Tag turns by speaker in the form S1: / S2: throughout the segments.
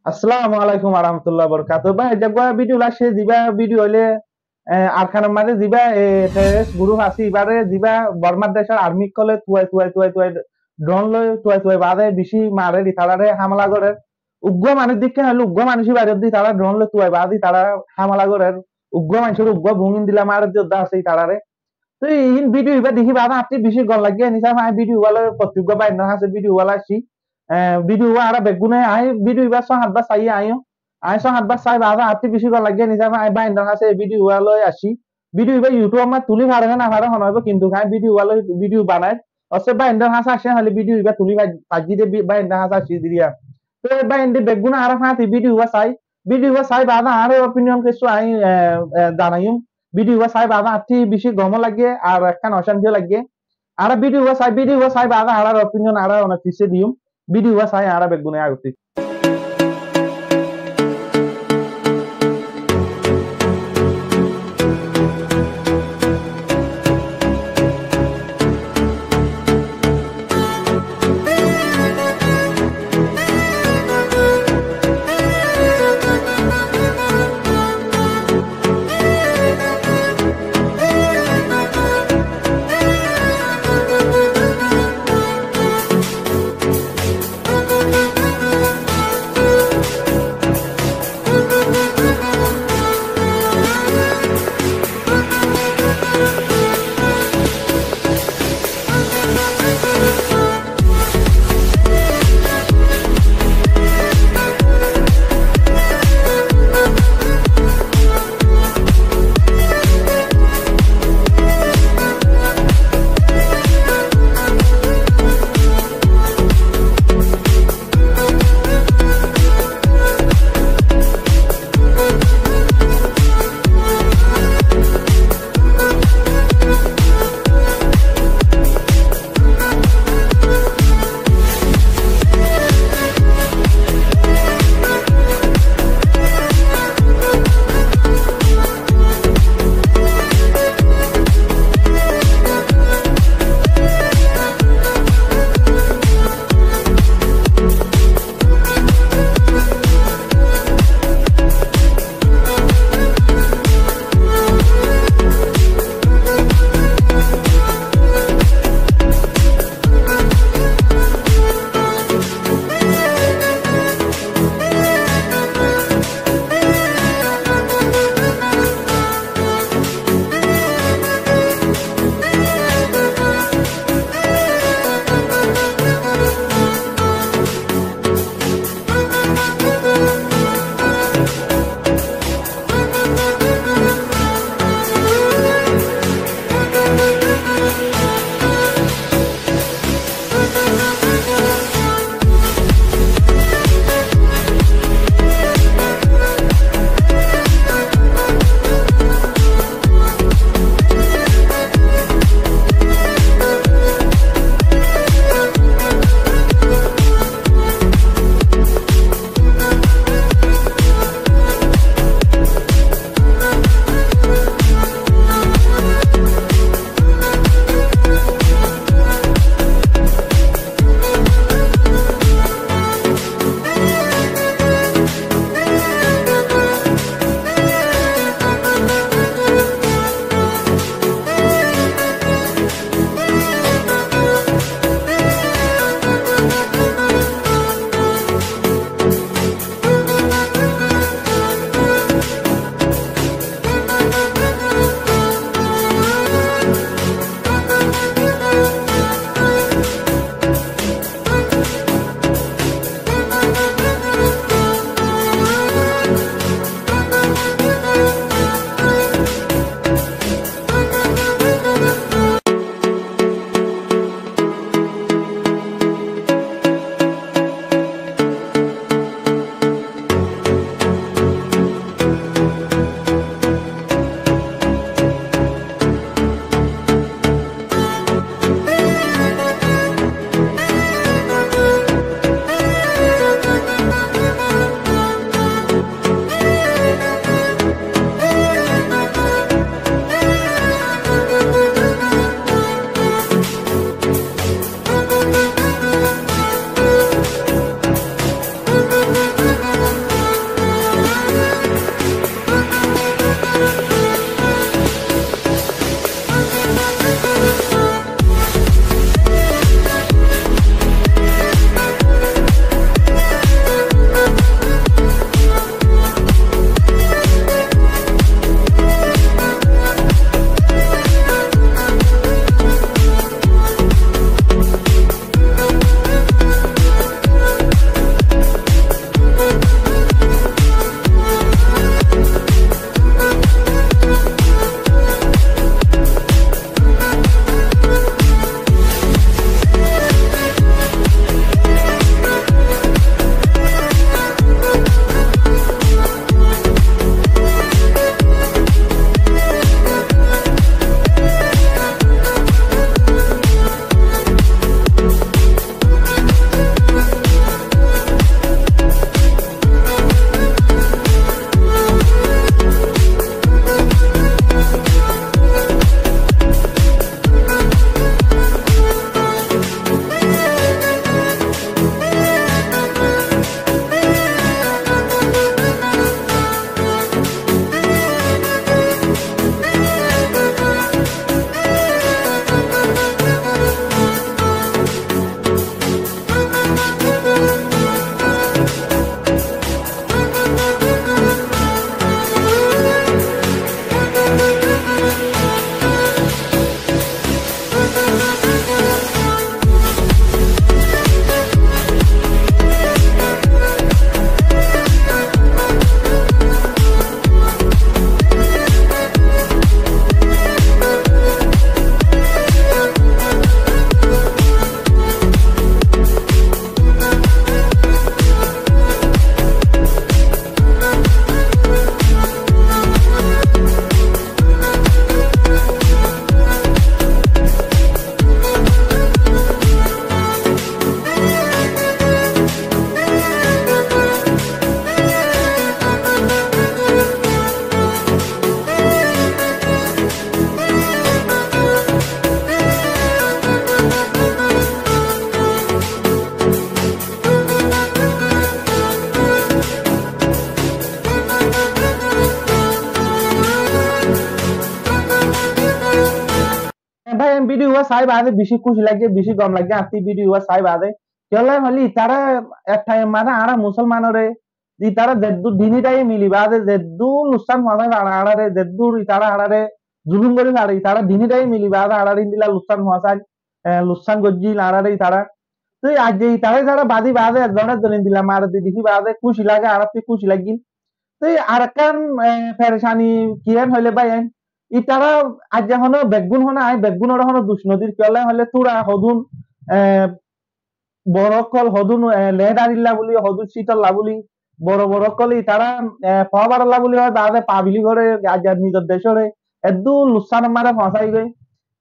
S1: আসসালামু আলাইকুম আরহামতুল্লাহ বরকাত ভাই জাগবা ভিডিও লাসে দিবা ভিডিও হইলে আর খানের মাঝে দিবা টেরেস গ্রুপ আছে এবারে দিবা বর্মার দেশের আর্মি কলে তুয়াই ড্রোন লই তুয়াই বাদে বেশি মারে দি তারারে হামলা করে উগ্র মানুষ দিকে হলে উগ্র মানুষই বাইরে দি তারা ড্রোন লই তুয়াই বাদি তারা হামলা করে উগ্র মানুষের উগ্র ভঙ্গিন দিলা মারে যোদ্ধা আছে তারারে তো ইন ভিডিও এবার দেখি বাবা আপনি বেশি গল লাগিয়ে নিছা আমি ভিডিও ওয়ালা প্রত্যেক বাইর না আছে ভিডিও ওয়ালা আসি video ara begune ai video iba so hatba sai ayo ai so hatba sai baba ati bisi gol লাগিয়ে নিছা ai ba ইন্টার আছে ভিডিও ওয়ালা আসি ভিডিও ইবা ইউটিউব মা তুলি ভাড়া না ভাড়া হনবে কিন্তু খাই ভিডিও ওয়ালা ভিডিও বানায় অসে বা ইন্টার হাসা আসে হলে ভিডিও ইবা তুলি ভাজি দে বা ইন্টার হাসা আসি দিয়া তো বা ইন্ডে বেগুনা ara ফাতি ভিডিও ওয়া সাই বাবা আর অপিনিয়ন কিছু আই জানাইম ভিডিও ওয়া সাই বাবা আতি বেশি গম লাগে আর একখান অশান্তি লাগে আর ভিডিও ওয়া সাই বাবা আর অপিনিয়ন আর অনেক পিছে দিম ভিডিও ওয়া সাই আর বেগুনে আগুতি ভিডিও চাই বাদে বেশি খুশি লাগে বেশি গম লাগে আসি ভিডিও চাই বাদে কেলে হলি তারা একটা মানে আরা মুসলমানরে ই তারা যেদু দিনিটাই মিলি বাদে যেদু লুসান মাথায় আড়ারে যেদু তারা আড়ারে জুলুম করে আড়াই তারা দিনিটাই মিলি বাদে আড়ারে দিলা লুসান মাথায় লুসান গজ্জি আড়ারে তারা তুই আজ যে তারা যারা বাদি বাদে একজনের জন্য দিলাম আর দেখি বাদে খুশি লাগে আর খুশি লাগি তুই আর কান ফেরেশানি কিয়ান হইলে ভাই ইতারা আজ যখন বেগুন হনা আই বেগুনের হন দুষ নদীর কেলে হলে তুরা হদুন বড় কল হদুন লেহেদারিল্লা বলি হদুন শীতল্লা বলি বড় বড় কলি তারা পাবারল্লা বলি হয় বাদে পাবিলি ঘরে আজ নিজের দেশরে এদু লুসান মারে ফসাই গই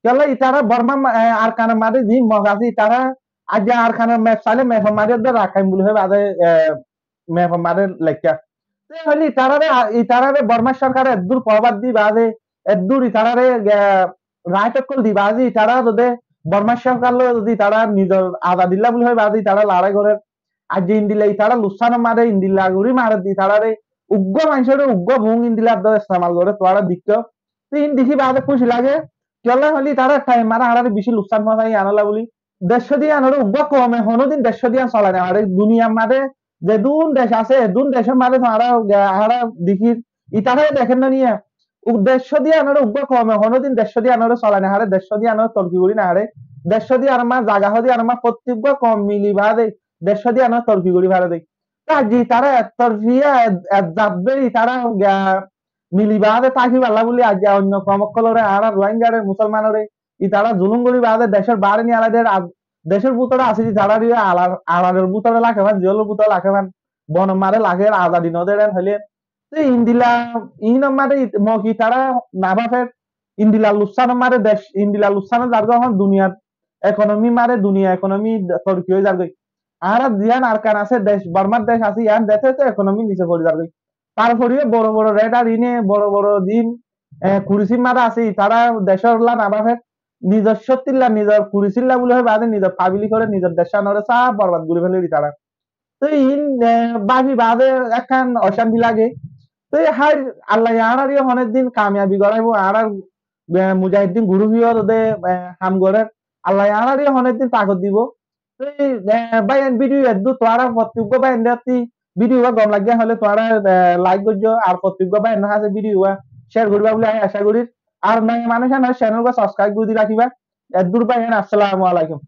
S1: কেলে ইতারা বর্মা আর কানে মারে জি মগাসি তারা আজ আর কানে মেপ সালে মেপ মারে রাখাইম বলি হয় বাদে মেপ মারে লেখা হলি ইতারারে বর্মা সরকার এদুর প্রবাদ দি বাদে এদুর ইতারারে রায়টকল দি বাজি ইতারা যদি বর্মা সরকার যদি তারা নিজের আজাদিল্লা বলি হয় বাজি তারা লড়াই করে আজ যে ইন্দিলা ইতারা লুসানো মারে ইন্দিল্লা গুড়ি মারে দি তারারে উগ্র মানুষের উগ্র ভুং ইন্দিলা ইস্তেমাল করে তোরা দিক ইন দেখি বাদে খুশি লাগে চলে হলি তারা খাই মারা হারারে বেশি লুসান মাথায় আনলা বলি দেড়শো দিয়ে আনার উগ্র কমে হনোদিন দেড়শো দিয়ে চলে না আর দুনিয়া মারে যে দুন দেশ আছে দুন দেশের মাঝে হারা দেখি ইতারা দেখেন না নিয়ে দেড়শো দিয়ে আনার উগ্র কমে হনোদিন দেড়শো দিয়ে আনার চলে না হারে দেড়শো দিয়ে আনার তর্কি করি না হারে দেড়শো দিয়ে আনার জাগা হদি আনার প্রত্যেক কম মিলি ভাড়া দেড়শো দিয়ে আনার তর্কি করি ভাড়া দেয় জি তারা তর্কিয়া যাবে তারা মিলি বাদে তাকি পাল্লা বলি আজ অন্য কমকলরে আর রোহিঙ্গারে মুসলমানরে ই তারা জুলুম করি বাদে দেশের বাড়ি নিয়ে আলাদের দেশের ভিতরে আছে যারা আলাদের ভিতরে লাখেবান জিওলের ভিতরে লাখেবান বন মারে লাখের আজাদি নদের হলে ইন্দিলা ইন মারে মকি তারা নাভাফের ইন্দিলা লুসান মারে দেশ ইন্দিলা লুসান যার এখন দুনিয়ার ইকোনমি মারে দুনিয়া ইকোনমি তরকি হয়ে যাবে আর জিয়ান আর কান আছে দেশ বর্মার দেশ আছে ইয়ান দেশে তো ইকোনমি নিচে পড়ে যাবে তারপরে বড় বড় রেড আর ইনে বড় বড় দিন কুরিসি মারা আছে তারা দেশের লা নাভাফের নিজস্বতিল্লা নিজের কুড়িছিল্লা বলে হয় বাদে নিজের ফাবিলি করে নিজের দেশানরে সব বরবাদ করে ফেলে তারা তো ইন বাকি বাদে একখান অশান্তি লাগে তো হাই আল্লাহ আনার অনেক দিন কামিয়াবি করাইব আর মুজাহিদ্দিন গুরু হিও ওদের হাম করে আল্লাহ আনার অনেক দিন তাকত দিব তো ভাই ভিডিও একদু তোরা প্রত্যেক ভাই ভিডিও গম লাগিয়া হলে তোরা লাইক করছো আর প্রত্যেক ভাই আছে ভিডিও শেয়ার করবা বলে আমি আশা করি আর নাই মানুষ চ্যানেল সাবস্ক্রাইব করে রাখিবা এদুর ভাই আসসালামু আলাইকুম